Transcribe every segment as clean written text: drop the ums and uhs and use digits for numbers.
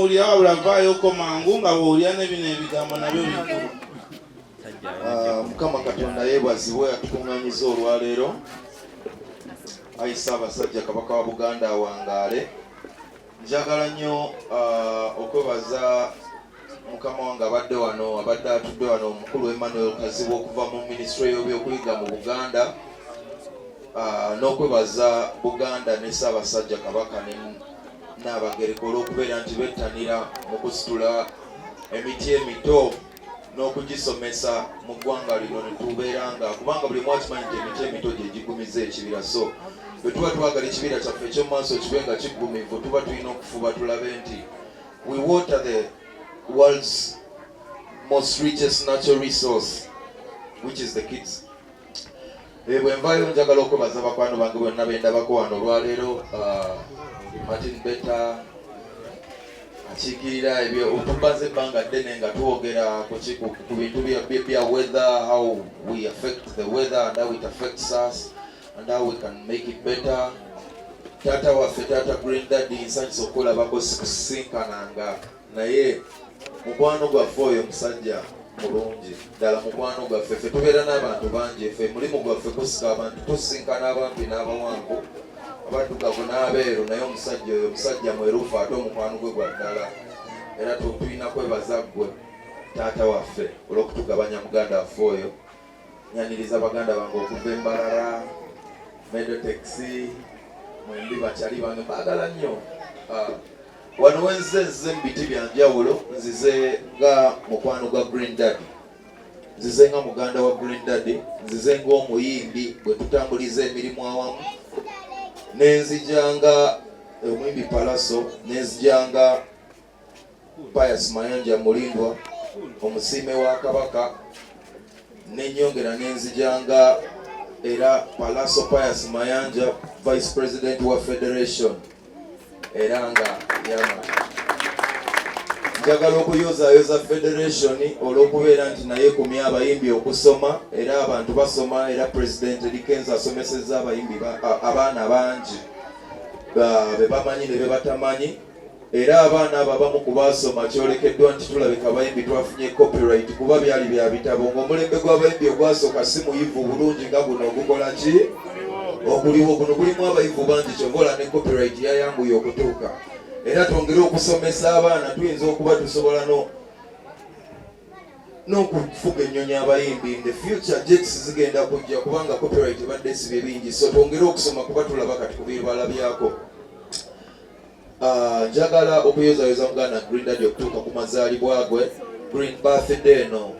Uli awula vayo ko mangu nga wulya ne bino ebigambo nabyo bikulu. Mukama Katonda yeebazibwe atukungaanyiza olwaleero. Ayi Ssaabasajja Kabaka wa Buganda awangaale. Njagala nnyo okwebaza mukama wange abadde wano, abadde atudde wano, omukulu Emmanuel Kazibu okuva mu minisitule y'ebyokuyiga mu Buganda, n'okwebaza Buganda ne Ssaabasajja Kabaka n'Abagereka olw'okubeera nti bettanira mu kusitula emiti emito n'okugisomesa mu ggwanga lino ne tubeeranga, kubanga buli mwakimanyi nti emiti emito gye gigumiza ekibira. So bwe tuba twagala ekibira kyaffe eky'omumaaso kibe nga kigumivu, tuba tulina okufuba tulabe nti we water the world's most richest natural resource, which is the kids. Bwe nvaayo njagala okwebaza bakwano bange bonna bendabako wano olwaleero. Martin Beta akiikirira ebyo otubaze ebbanga ddene nga twogera ku bintu bya weather, how we affect the weather and how it affects us and how we can make it better. Taata waffe Taata Green Daddy nsanyusa okulabako sikusinkananga naye mukwano gwaffe oyo musajja mulungi ddala. Mukwano gwaffe ffe tubeera n'abantu bangi, ffe mulimu gwaffe kusika abantu tusinkana abampi n'abawanvu, abaddugavu n'abeeru, naye omusajja oyo musajja mwerufu ate omukwano gwe gwa ddala. Era tulina kwebaza ggwe taata waffe olw'okutugabanya muganda waffe oyo. Nyaniriza baganda bange okuva Embalala, Medotexi, Mwembi bakyali bange baagala nnyo. Wano wenzize mu biti bya njawulo, nzize nga mukwano gwa Green Daddy, nzize nga muganda wa Green Daddy, nzize ng'omuyimbi bwe tutambuliza emirimu awamu, nenzijanga omuyimbi Pallaso, nenzijanga Pius Mayanja Mulindwa omusiime wa Kabaka, nenyongera nenzijanga era Pallaso Pius Mayanja Vice President wa Federation era nga yama. Njagala okuyozaayoza Federation olw'okubeera nti naye kumya abayimbi okusoma era abantu basoma, era President Likenza asomesezza abayimbi abaana bangi be bamanyi ne be batamanyi, era abaana abo abamu ku baasoma kyolekeddwa nti tulabika abayimbi twafunye copyright kuba byali bya bitabo, ng'omulembe gw'abayimbi ogwasooka si muyivu bulungi nga guno ogukola ki okuliwo. Guno gulimu abayivu bangi kyongola ne copyright yayanguye okutuuka. Era twongere okusomesa abaana, tuyinza okuba tusobola n'okufuga ennyonyi abayimbi. In the future jets zigenda kujja kubanga copyright badde si bingi, so twongere okusoma kuba tulaba kati ku bibala byako. Njagala okuyozaayoza muganda Green Daddy okutuuka ku mazaalibwa gwe. Green birthday no.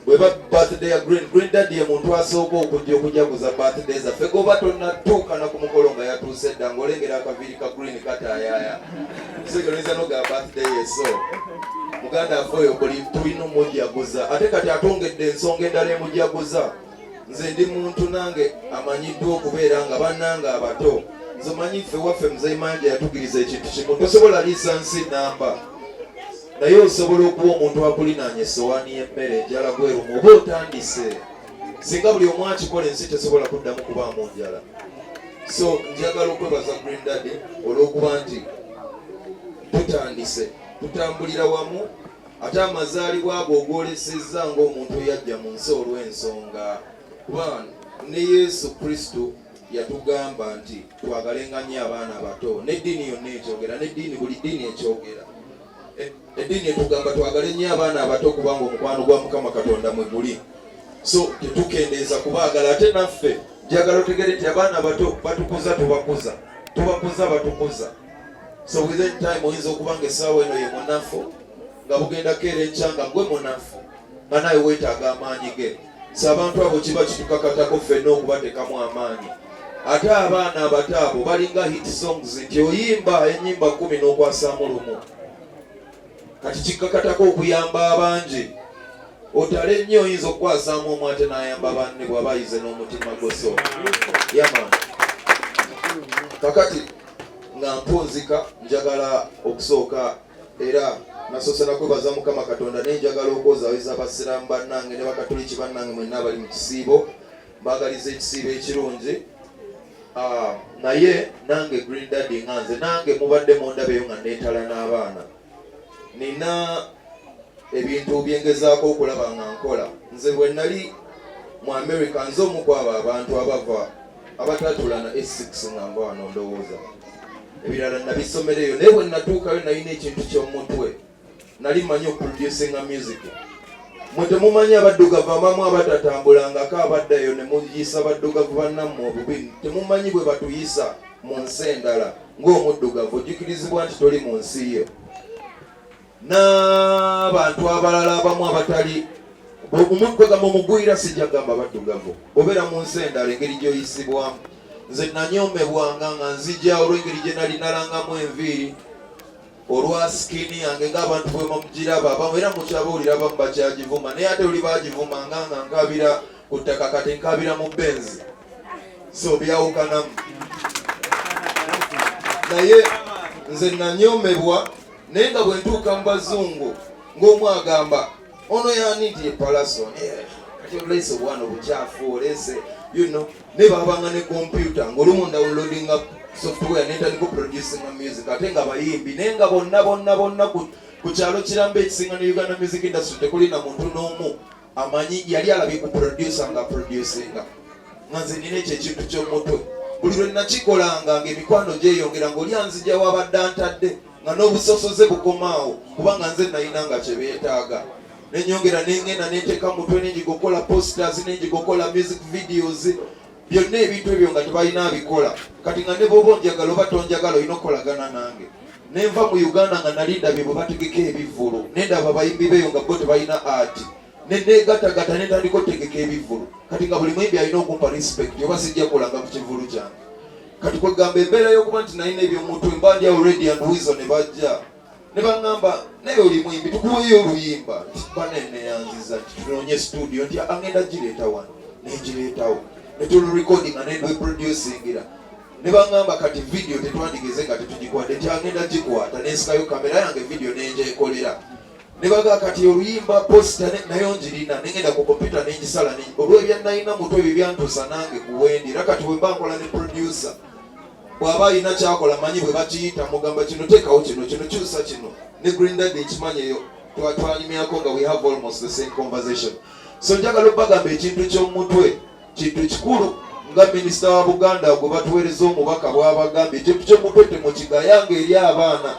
Bweba birthday ya Green Daddy ye muntu asooka okujaguza birthday zaffe, goba tonnatuuka na ku mukolo nga yatuuse dda ng'olengera akaviiri ka Green kataayaaya. Kisekereza noga birthday ye. So muganda affe oyo tulina omujaguza, ate kati atongedde ensonga endala emujaguza. Nze ndi muntu nange amanyiddwa okubeera nga bannange abato. Nze omanyi ffe waffe Muzeeyi Mayanja yatugiriza ekintu kimu, tosobola liisansi namba naye osobola okuba omuntu akulinaanya essowaani y'emmere enjala gwerumu oba otandise. Singa buli omu akikola ensi tesobola kuddamu kubaamu njala. So njagala okwebaza Green Daddy olw'okuba nti tutandise, tutambulira wamu, ate amazaalibwa ago ogwolesezza ng'omuntu yajja mu nsi olw'ensonga. Kuba ne Yesu Kristo yatugamba nti twagalenga nnyo abaana abato, n'eddiini yonna ekyogera, buli ddiini ekyogera. Eddiini etugamba twagale nnyo abaana abato kubanga omukwano gwa Mukama Katonda mwe guli. So tetukendeeza kubaagala, ate naffe njagala otegere nti abaana abato batukuza tubakuza, tubakuza batukuza. So within time oyinza okuba nga essaawa eno ye munafu nga bugendako era enkyanga gwe munafu nga naye weetaaga amaanyi ge. So abantu abo kiba kitukakatako ffenna okubatekamu amaanyi. Ate abaana abato abo balinga hit songs nti oyimba ennyimba 10 n'okwasaamu lumu. Kati kikakatako okuyamba abangi. Otale nnyo oyinza okukwasaamu omu ate n'ayamba banne bw'aba ayize n'omutima goso. Yama. Kakati nga mpunzika njagala okusooka era nasoose nakwebaza Mukama Katonda nenjagala okwozaayoza abasiraamu bannange ne bakatoliki bannange mwenna abali mu kisiibo. Mbagaliza ekisiibo ekirungi. Naye nange Green Daddy nga nze nange mubadde mundabeyo nga neetala n'abaana. nina ebintu byengezaako okulaba nga nkola. Nze bwe nali mu America nze omu kwabo abantu abava abatatula na S6 nga nva wano ndowooza. Ebirala nabisomereyo naye bwe natuukayo nalina ekintu ky'omutwe. Nali manyi okuproducinga music. Mwe temumanyi abaddugavu abamu abatatambulangako abaddayo ne muyisa baddugavu bannammwe obubi. Temumanyi bwe batuyisa mu nsi endala ng'omuddugavu ojjukirizibwa nti toli mu nsi yo. N'abantu abalala abamu abatali omutwe gamba omugwira sijja gamba baddugavu obeera mu nsi endala engeri gy'oyisibwamu. Nze nanyoomebwanga nga nzija olw'engeri gye nali nalangamu enviiri olwa sikini yange ng'abantu bwe bamugiraba abamu era mukyabawulira abamu bakyagivuma naye ate oli bagivumanga nga nkabira ku ttaka kati nkabira mu benzi so byawukanamu. Naye nze nanyoomebwa naye nga bwe ntuuka mu bazungu ng'omu agamba ono yaani nti Pallaso kati olese obwana obukyafu olese ne babanga ne kompyuta ng'olumu ndawunloadinga software netandika producinga music ate nga bayimbi naye nga bonna ku kyalo kiramba ekisinga ne Uganda music industry tekuli na muntu n'omu amanyi yali alabye ku producer nga producinga. Nga nze nina ekyo ekintu ky'omutwe buli lwe nakikolanga ng'emikwano gyeyongera ng'oli anzija wabadde antadde nga n'obusosoze bukomaawo kubanga nze nalina nga kye beetaaga. Nenyongera nengenda neteeka mutwe nenjigokola posters nenjigokola music videos byonna ebintu ebyo nga tebalina abikola kati nga ne bwoba onjagala oba tonjagala olina okukolagana nange. Nenva mu Uganda nga nali ndabye bwe bategeka ebivvulu nendaba abayimbi beeyo nga bo tebalina art neneegatagata netandika otegeka ebivvulu kati nga buli muyimbi alina okumpa respect oba sijja kulanga ku kivvulu kyange. Kati kwegamba embeera y'okuba nti nalina ebyomutwe mba ndi awo Ready and Weasel ne bajja ne baŋŋamba naye oli muyimbi tukuweyo oluyimba nti banene yanziza nti tunoonye studio nti agenda gireeta wano negireetawo netulurekodinga nedweproducingira ne baŋŋamba kati video tetwandigeze nga tetugikwadde nti agenda gikwata nensikayo kamera yange video nenjekolera ne baga kati oluyimba posta nayo njirina nengenda ku kompyuta nengisala olw'ebya nalina mutwe ebyo byantuusa nange kuwendi era kati bwe mba nkola ne producer bw'aba alina kyakola manyi bwe bakiyita mugamba kino teekawo kino kyusa kino ne Green Dad ekimanyi eyo twanyumyako nga we have almost the same conversation. So njagala okubagamba ekintu ky'omutwe kintu kikulu nga minisita wa Buganda gwe batuweereza omubaka bw'abagambye ekintu ky'omutwe temukigayanga eri abaana.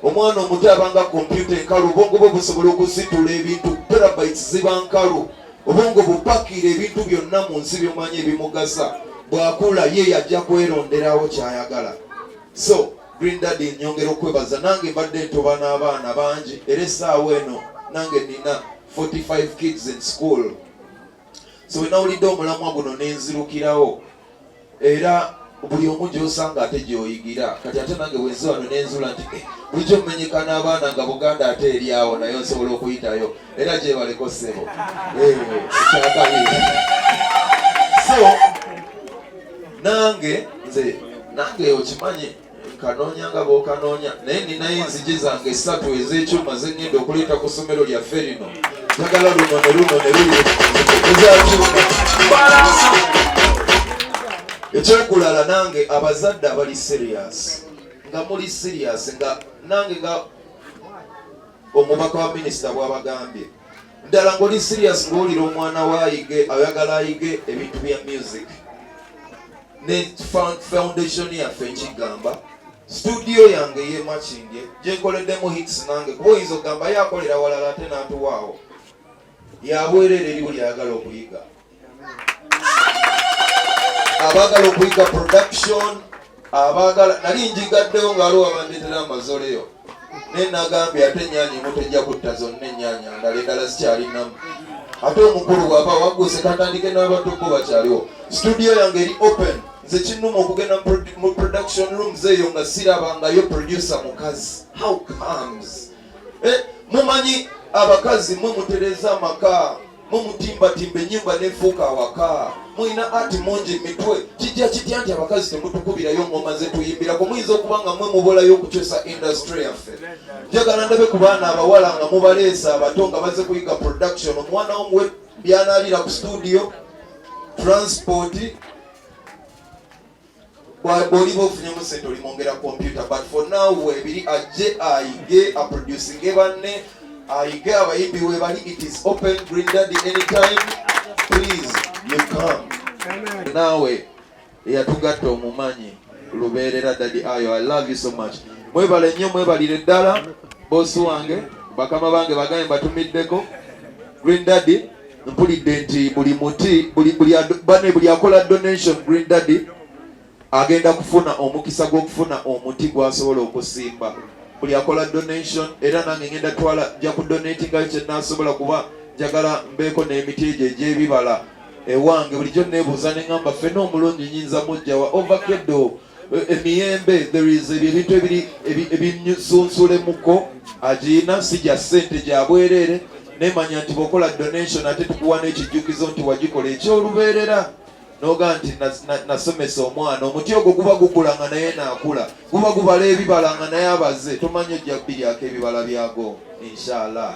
Omwana omuto abanga kompyuta enkalu obwongo bwe busobola okusitula ebintu terabytes ziba nkalu obwongo bupakira ebintu byonna mu nsi byomanyi ebimugasa bw'akula ye yajja kweronderawo kyayagala. So Green Dad nyongera okwebaza nange mbadde ntoba n'abaana bangi era essaawa eno nange nina 45 kids in school. So wenawulidde omulamwa guno nenzirukirawo era buli omu gy'osanga ate gy'oyigira kati ate nange wenzi wano nenzula nti bulijjo mmenyeka n'abaana nga Buganda ate eri awo naye nsobola okuyitayo era gyebaleko ssebo kyakabiri. So nange okimanyi nkanoonya nga b'okanoonya naye ninayo enzigi zange 3 ez'ekyuma zengenda okuleeta ku ssomero lyaffe lino njagala luno ne luli ezakyuma. Ekyokulala nange abazadde abali serious nga muli serious nga nange nga omubaka wa minisita bw'abagambye ddala ng'oli serious ng'owulira omwana waayige ayagala ayige ebintu bya music ne foundation yaffe nkigamba studio yange yemakindye gyenkoleddemu hits nange kuba oyinza okugamba yakolera walala ate n'atuwaawo yabwerere eri buli ayagala okuyiga. Abagala okuyiga production abagala nali njigaddewo ng'aliwo abandeetera amazoleyo naye nagambye ate ennyanya emu tejja kutta zonna ennyanya ndala sikyalinamu ate omukulu bw'aba wagguse katandike n'abatobo bakyaliwo. Studio yange eri open nze kinnuma okugenda mu production rooms eyo nga sirabangayo producer mukazi. How comes? Mumanyi abakazi mwe mutereza amaka mumutimbatimba ennyumba nefuuka awaka mulina ati mungi mitwe kijja kitya nti abakazi temutukubirayo ngoma ze tuyimbirako muyinza okuba nga mwe mubolayo okukyusa industry yaffe. Njagala ndabe ku baana abawala nga mubaleesa abato nga baze kuyiga production omwana omuwe byanaalira ku studio transport bw'oliba ofunyemu sente olimwongera computer, but for now webiri ajje ayige aproducinge banne ayige abayimbi webali. It is open. Green Daddy anytime, please you come. Nawe eyatugatta omumanyi lubeerera Daddy Ayo, I love you so much. Mwebale nnyo, mwebalire ddala bosi wange, bakama bange bagambe batumiddeko. Green Daddy mpulidde nti buli muti buli akola donation Green Daddy agenda kufuna omukisa gw'okufuna omuti gwasobola okusimba. Buli akola donation, era nange ngenda ja kudonatinga kye nasobola, kuba njagala mbeeko n'emiti egyo egy'ebibala ewange. Bulijjo neebuuza ne ngamba ffenna omulungi nyinza mujjawa ovakaddo, emiyembe, there is ebintu ebisunsulemuko agiina si gya ssente gya bwereere. Nemanya nti bw'okola donation ate tukuwa n'ekijjukizo nti wagikola ekyolubeerera. Noga nti nasomesa omwana, omuti ogwo guba gukula nga naye naakula, guba gubala ebibala nga naye abaze, tomanya ojja kubiryako ebibala byago inshallah.